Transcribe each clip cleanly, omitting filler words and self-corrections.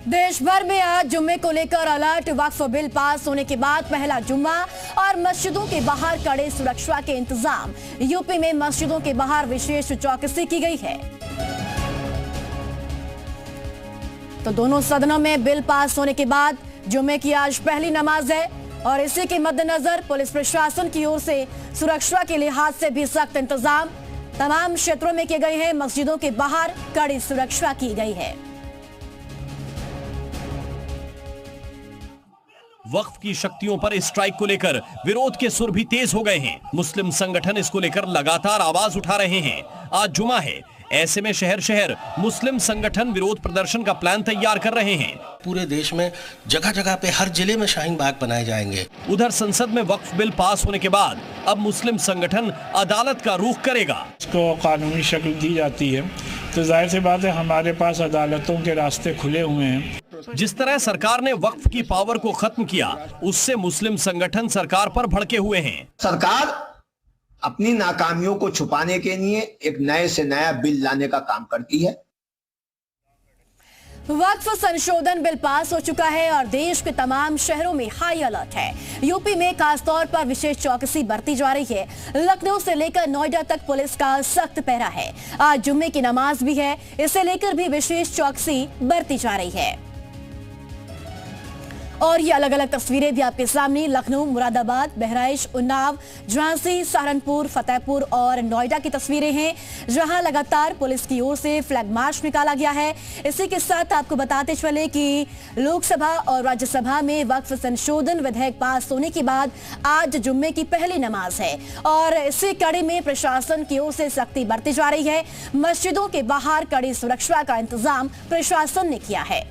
देश भर में आज जुम्मे को लेकर अलर्ट। वक्फ बिल पास होने के बाद पहला जुम्मा और मस्जिदों के बाहर कड़े सुरक्षा के इंतजाम। यूपी में मस्जिदों के बाहर विशेष चौकसी की गई है। तो दोनों सदनों में बिल पास होने के बाद जुम्मे की आज पहली नमाज है और इसी के मद्देनजर पुलिस प्रशासन की ओर से सुरक्षा के लिहाज से भी सख्त इंतजाम तमाम क्षेत्रों में किए गए हैं। मस्जिदों के बाहर कड़ी सुरक्षा की गई है। वक्फ की शक्तियों पर स्ट्राइक को लेकर विरोध के सुर भी तेज हो गए हैं। मुस्लिम संगठन इसको लेकर लगातार आवाज उठा रहे हैं। आज जुमा है, ऐसे में शहर शहर मुस्लिम संगठन विरोध प्रदर्शन का प्लान तैयार कर रहे हैं। पूरे देश में जगह जगह पे हर जिले में शाहीन बाग बनाए जाएंगे। उधर संसद में वक्फ बिल पास होने के बाद अब मुस्लिम संगठन अदालत का रुख करेगा। इसको कानूनी शक्ल दी जाती है तो जाहिर सी बात है हमारे पास अदालतों के रास्ते खुले हुए हैं। जिस तरह सरकार ने वक्फ की पावर को खत्म किया, उससे मुस्लिम संगठन सरकार पर भड़के हुए हैं। सरकार अपनी नाकामियों को छुपाने के लिए एक नए से नया बिल लाने का काम करती है। वक्फ संशोधन बिल पास हो चुका है और देश के तमाम शहरों में हाई अलर्ट है। यूपी में खासतौर पर विशेष चौकसी बरती जा रही है। लखनऊ से लेकर नोएडा तक पुलिस का सख्त पहरा है। आज जुम्मे की नमाज भी है, इसे लेकर भी विशेष चौकसी बरती जा रही है। और ये अलग अलग तस्वीरें भी आपके सामने लखनऊ, मुरादाबाद, बहराइच, उन्नाव, झांसी, सहारनपुर, फतेहपुर और नोएडा की तस्वीरें हैं, जहां लगातार पुलिस की ओर से फ्लैग मार्च निकाला गया है। इसी के साथ आपको बताते चले कि लोकसभा और राज्यसभा में वक्फ संशोधन विधेयक पास होने के बाद आज जुम्मे की पहली नमाज है और इसी कड़ी में प्रशासन की ओर से सख्ती बरती जा रही है। मस्जिदों के बाहर कड़ी सुरक्षा का इंतजाम प्रशासन ने किया है।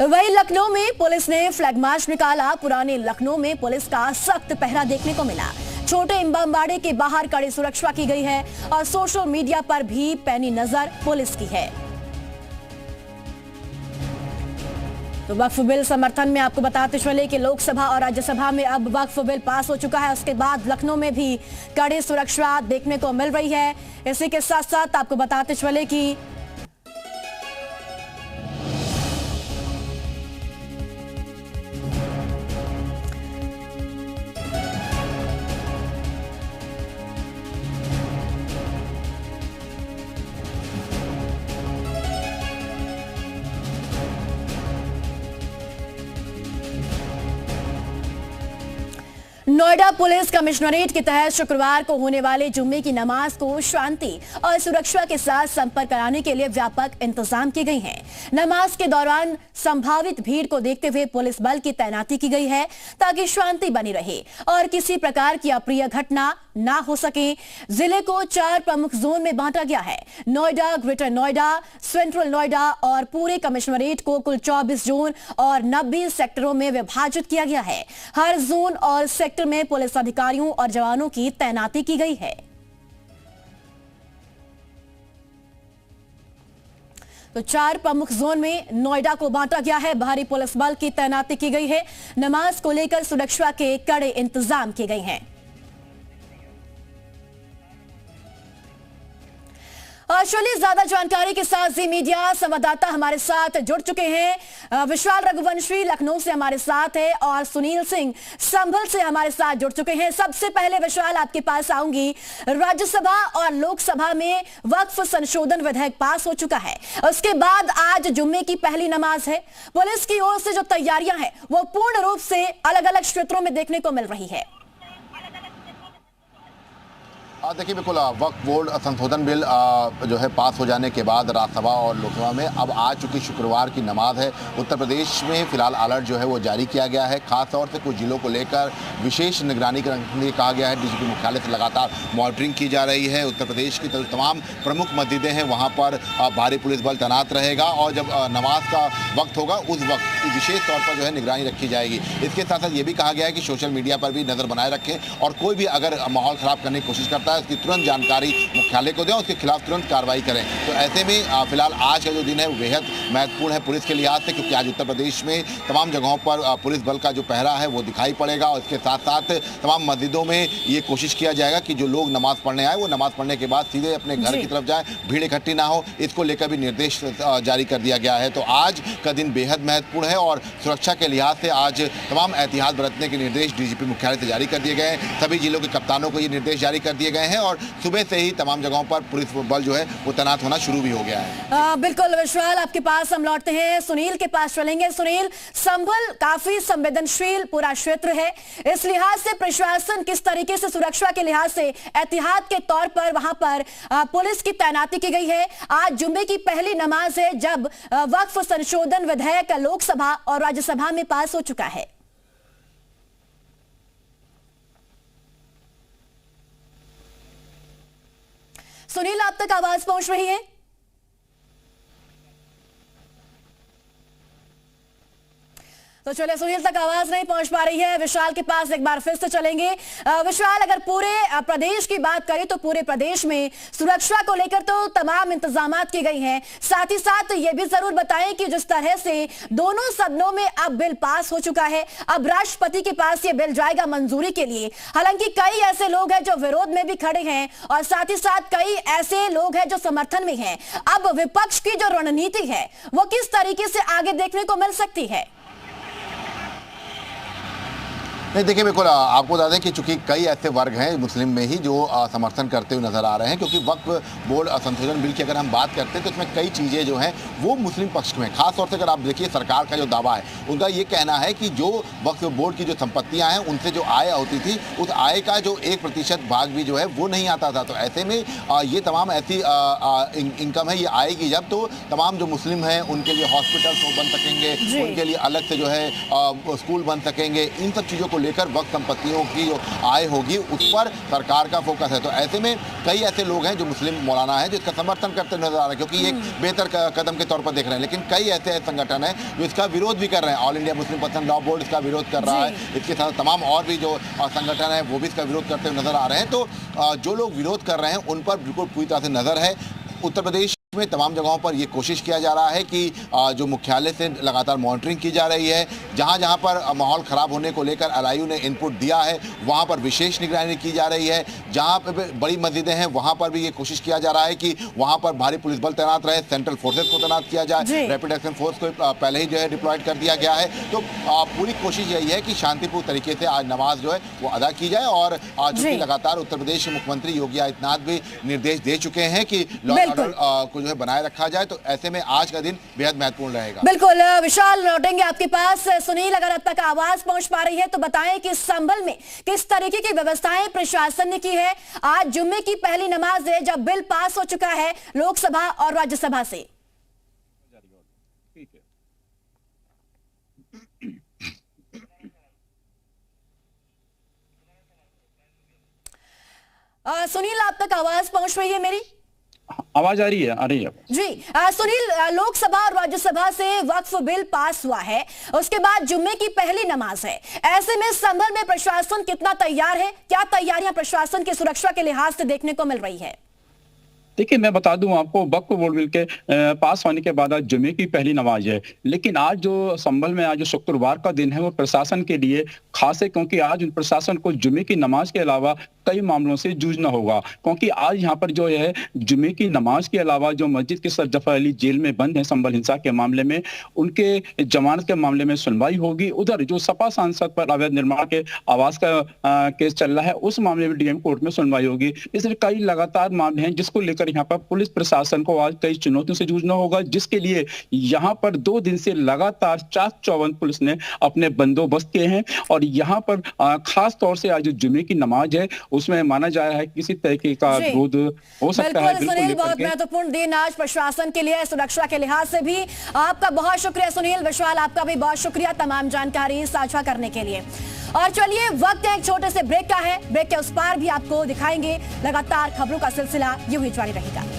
वहीं लखनऊ में पुलिस ने फ्लैग मार्च निकाला। पुराने लखनऊ में पुलिस का सख्त पहरा देखने को मिला। छोटे इमामबाड़े के बाहर कड़ी सुरक्षा की गई है और सोशल मीडिया पर भी पैनी नजर पुलिस की है। तो वक्फ बिल समर्थन में आपको बताते चले कि लोकसभा और राज्यसभा में अब वक्फ बिल पास हो चुका है। उसके बाद लखनऊ में भी कड़ी सुरक्षा देखने को मिल रही है। इसी के साथ साथ आपको बताते चले कि नोएडा पुलिस कमिश्नरेट के तहत शुक्रवार को होने वाले जुम्मे की नमाज को शांति और सुरक्षा के साथ संपन्न कराने के लिए व्यापक इंतजाम किए गए हैं। नमाज के दौरान संभावित भीड़ को देखते हुए पुलिस बल की तैनाती की गई है ताकि शांति बनी रहे और किसी प्रकार की अप्रिय घटना ना हो सके। जिले को 4 प्रमुख जोन में बांटा गया है। नोएडा, ग्रेटर नोएडा, सेंट्रल नोएडा और पूरे कमिश्नरेट को कुल 24 जोन और 90 सेक्टरों में विभाजित किया गया है। हर जोन और सेक्टर में पुलिस अधिकारियों और जवानों की तैनाती की गई है। तो 4 प्रमुख जोन में नोएडा को बांटा गया है। बाहरी पुलिस बल की तैनाती की गई है। नमाज को लेकर सुरक्षा के कड़े इंतजाम किए गए हैं। और चलिए ज्यादा जानकारी के साथ जी मीडिया संवाददाता हमारे साथ जुड़ चुके हैं। विशाल रघुवंशी लखनऊ से हमारे साथ है और सुनील सिंह संभल से हमारे साथ जुड़ चुके हैं। सबसे पहले विशाल आपके पास आऊंगी। राज्यसभा और लोकसभा में वक्फ संशोधन विधेयक पास हो चुका है, उसके बाद आज जुम्मे की पहली नमाज है। पुलिस की ओर से जो तैयारियां हैं वो पूर्ण रूप से अलग अलग क्षेत्रों में देखने को मिल रही है। देखिए बिल्कुल वक्फ बोर्ड संशोधन बिल जो है पास हो जाने के बाद राज्यसभा और लोकसभा में अब आ चुकी शुक्रवार की नमाज है। उत्तर प्रदेश में फिलहाल अलर्ट जो है वो जारी किया गया है। खास तौर से कुछ जिलों को लेकर विशेष निगरानी करने के लिए कहा गया है। डीजीपी मुख्यालय से लगातार मॉनिटरिंग की जा रही है। उत्तर प्रदेश की तमाम प्रमुख मस्जिदें हैं वहाँ पर भारी पुलिस बल तैनात रहेगा और जब नमाज का वक्त होगा उस वक्त विशेष तौर पर जो है निगरानी रखी जाएगी। इसके साथ साथ ये भी कहा गया है कि सोशल मीडिया पर भी नज़र बनाए रखें और कोई भी अगर माहौल ख़राब करने की कोशिश करता करता है उसकी तुरंत जानकारी मुख्यालय को दें, उसके खिलाफ तुरंत कार्रवाई करें। तो ऐसे में फिलहाल आज का जो दिन है वो बेहद महत्वपूर्ण है पुलिस के लिहाज से, क्योंकि आज उत्तर प्रदेश में तमाम जगहों पर पुलिस बल का जो पहरा है वो दिखाई पड़ेगा। और इसके साथ साथ तमाम मस्जिदों में ये कोशिश किया जाएगा कि जो लोग नमाज पढ़ने आए वो नमाज पढ़ने के बाद सीधे अपने घर की तरफ जाए, भीड़ इकट्ठी ना हो, इसको लेकर भी निर्देश जारी कर दिया गया है। तो आज का दिन बेहद महत्वपूर्ण है और सुरक्षा के लिहाज से आज तमाम एहतियात बरतने के निर्देश डीजीपी मुख्यालय से जारी कर दिए गए हैं। सभी जिलों के कप्तानों को ये निर्देश जारी कर दिए गए हैं और सुबह से ही तमाम जगहों पर पुलिस बल जो है वो तैनात होना शुरू भी हो गया है। बिल्कुल विशाल, आपके पास हम लौटते हैं, सुनील के पास चलेंगे। सुनील, संभल काफी संवेदनशील पूरा क्षेत्र है, इस लिहाज से प्रशासन किस तरीके से सुरक्षा के लिहाज से एहतियात के तौर पर वहां पर पुलिस की तैनाती की गई है? आज जुम्मे की पहली नमाज है जब वक्फ संशोधन विधेयक लोकसभा और राज्यसभा में पास हो चुका है। सुनील, आप तक आवाज पहुंच रही है? तो चलिए, सुनील तक आवाज नहीं पहुंच पा रही है। विशाल के पास एक बार फिर से चलेंगे। विशाल, अगर पूरे प्रदेश की बात करें तो पूरे प्रदेश में सुरक्षा को लेकर तो तमाम इंतजामात की गई हैं। साथ ही साथ ये भी जरूर बताएं कि जिस तरह से दोनों सदनों में अब बिल पास हो चुका है, अब राष्ट्रपति के पास ये बिल जाएगा मंजूरी के लिए। हालांकि कई ऐसे लोग हैं जो विरोध में भी खड़े हैं और साथ ही साथ कई ऐसे लोग हैं जो समर्थन में हैं। अब विपक्ष की जो रणनीति है वो किस तरीके से आगे देखने को मिल सकती है? नहीं, देखिए, बिल्कुल आपको बता दें कि चूंकि कई ऐसे वर्ग हैं मुस्लिम में ही जो समर्थन करते हुए नजर आ रहे हैं, क्योंकि वक्फ बोर्ड संशोधन बिल की अगर हम बात करते हैं तो इसमें कई चीज़ें जो हैं वो मुस्लिम पक्ष में, खासतौर से अगर आप देखिए सरकार का जो दावा है उनका ये कहना है कि जो वक्फ बोर्ड की जो संपत्तियां हैं उनसे जो आय होती थी उस आय का जो 1% भाग भी जो है वो नहीं आता था। तो ऐसे में ये तमाम ऐसी इनकम है ये आएगी जब, तो तमाम जो मुस्लिम हैं उनके लिए हॉस्पिटल्स बन सकेंगे, उनके लिए अलग से जो है स्कूल बन सकेंगे। इन सब चीज़ों को लेकर वक्त संपत्तियों की जो आय होगी उस पर सरकार का फोकस है। तो ऐसे में कई ऐसे लोग हैं जो मुस्लिम मौलाना है जो इसका समर्थन करते नजर आ रहे हैं, क्योंकि ये एक बेहतर कदम के तौर पर देख रहे हैं। लेकिन कई ऐसे संगठन हैं जो इसका विरोध भी कर रहे हैं। All India Muslim personal law board इसका विरोध कर रहा है, इसके साथ तमाम और भी जो संगठन है वो भी इसका विरोध करते हुए नजर आ रहे हैं। तो जो लोग विरोध कर रहे हैं उन पर बिल्कुल पूरी तरह से नजर है। उत्तर प्रदेश में तमाम जगहों पर ये कोशिश किया जा रहा है कि जो मुख्यालय से लगातार मॉनिटरिंग की जा रही है। जहां जहां पर माहौल खराब होने को लेकर एलआईयू ने इनपुट दिया है वहां पर विशेष निगरानी की जा रही है। जहां पर बड़ी मस्जिदें हैं वहां पर भी ये कोशिश किया जा रहा है कि वहां पर भारी पुलिस बल तैनात रहे, सेंट्रल फोर्सेस को तैनात किया जाए, रैपिड एक्शन फोर्स को पहले ही जो है डिप्लॉयड कर दिया गया है। तो पूरी कोशिश यही है कि शांतिपूर्ण तरीके से आज नमाज जो है वो अदा की जाए। और चूंकि लगातार उत्तर प्रदेश के मुख्यमंत्री योगी आदित्यनाथ भी निर्देश दे चुके हैं कि लॉ एंड ऑर्डर को जो है बनाए रखा जाए, तो ऐसे में आज का दिन बेहद महत्वपूर्ण रहेगा। बिल्कुल विशाल, लौटेंगे आपके पास। सुनील, अगर अब तक आवाज पहुंच पा रही है तो बताएं कि संभल में किस तरीके की व्यवस्थाएं प्रशासन ने की है? आज जुम्मे की पहली नमाज है जब बिल पास हो चुका है लोकसभा और राज्यसभा से। सुनील, आप तक आवाज पहुंच रही है मेरी? आवाज आ रही है जी। सुनील, लोकसभा और राज्यसभा से वक्फ बिल पास हुआ है, उसके बाद जुम्मे की पहली नमाज है। ऐसे में संभल में प्रशासन कितना तैयार है? क्या तैयारियां प्रशासन की सुरक्षा के लिहाज से देखने को मिल रही है? देखिए, मैं बता दूं आपको, वक्फ बोर्ड बिल के पास होने के बाद आज जुम्मे की पहली नमाज है। लेकिन आज जो संभल में आज जो शुक्रवार का दिन है वो प्रशासन के लिए खास है, क्योंकि आज प्रशासन को जुम्मे की नमाज के अलावा कई मामलों से जूझना होगा। क्योंकि आज यहाँ पर जो है जुम्मे की नमाज के अलावा जो मस्जिद के सर जफर अली जेल में बंद है संभल हिंसा के मामले में, उनके जमानत के मामले में सुनवाई होगी। उधर जो सपा सांसद पर अवैध निर्माण के आवास का केस चल रहा है उस मामले में डीएम कोर्ट में सुनवाई होगी। इसलिए कई लगातार मामले हैं जिसको लेकर यहाँ पर पुलिस प्रशासन को आज कई चुनौतियों से जूझना होगा, जिसके लिए यहाँ पर 2 दिन से लगातार चाक चौबंद पुलिस ने अपने बंदोबस्त किए हैं। और यहाँ पर खास तौर से आज जो जुम्मे की नमाज है उसमें माना जा रहा है किसी तरीके का विरोध हो सकता है। सुनील, बहुत महत्वपूर्ण दिन आज प्रशासन के लिए, सुरक्षा के लिहाज से भी। आपका बहुत शुक्रिया सुनील। विशाल, आपका भी बहुत शुक्रिया तमाम जानकारी साझा करने के लिए। और चलिए, वक्त एक छोटे से ब्रेक का है। ब्रेक के उस पार भी आपको दिखाएंगे लगातार खबरों का सिलसिला यूं ही जारी रहेगा।